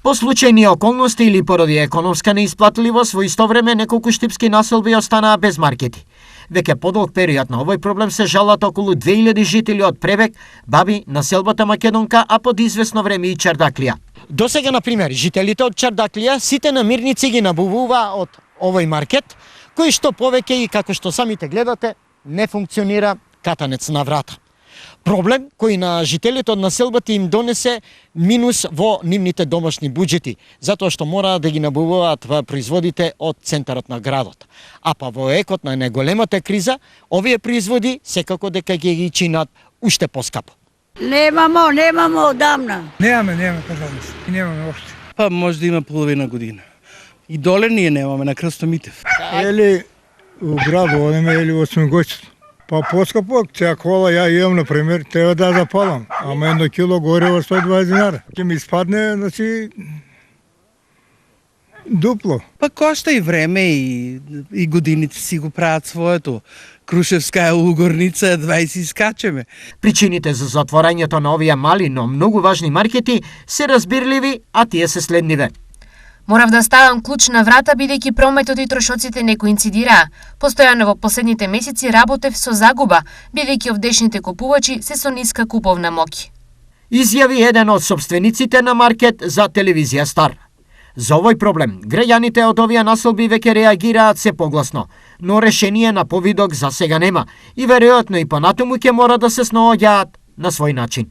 По случајни околности или поради економска неисплатливост, во исто време неколку штипски населби останаа без маркети. Веќе подолг период на овој проблем се жалат околу 2000 жители од Пребек, Баби, населбата Македонка, а под известно време и Чардаклија. До сега, например, жителите од Чардаклија сите намирници ги набувува од овој маркет, кој што повеќе и како што самите гледате, не функционира катанец на врата. Проблем кој на жителите од населбата им донесе минус во нивните домашни буџети, затоа што мора да ги набувуваат производите од центарот на градот. А па во екот на неголемата криза, овие производи секако дека ги чинат уште поскапо. Немамо одамна. Немаме, пожалуйста. И немаме още. Па може да има половина година. И доле ние немаме на Крсто Митев. Или у граду одиме, или во Смигојцето. Па поскапо, цеја кола ја имам, например, треба да запалам. Ама 1 кило гориво 120 динара. Ќе ми испадне, значи, дупло. Па кошта и време и годините си го прават своето. Крушевска угорница, 20 скачеме. Причините за затворањето на овие мали, но многу важни маркети се разбирливи, а тие се следниве. Морав да ставам клуч на врата бидејќи прометот и трошоците не коинцидираа. Постојано во последните месеци работев со загуба, бидејќи овдешните купувачи се со ниска куповна моќ. Изјави еден од собствениците на маркет за телевизија Стар. За овој проблем, граѓаните од овие населби веќе реагираат се погласно, но решение на повидок за сега нема и веројатно и понатаму ќе мора да се снаоѓаат на свој начин.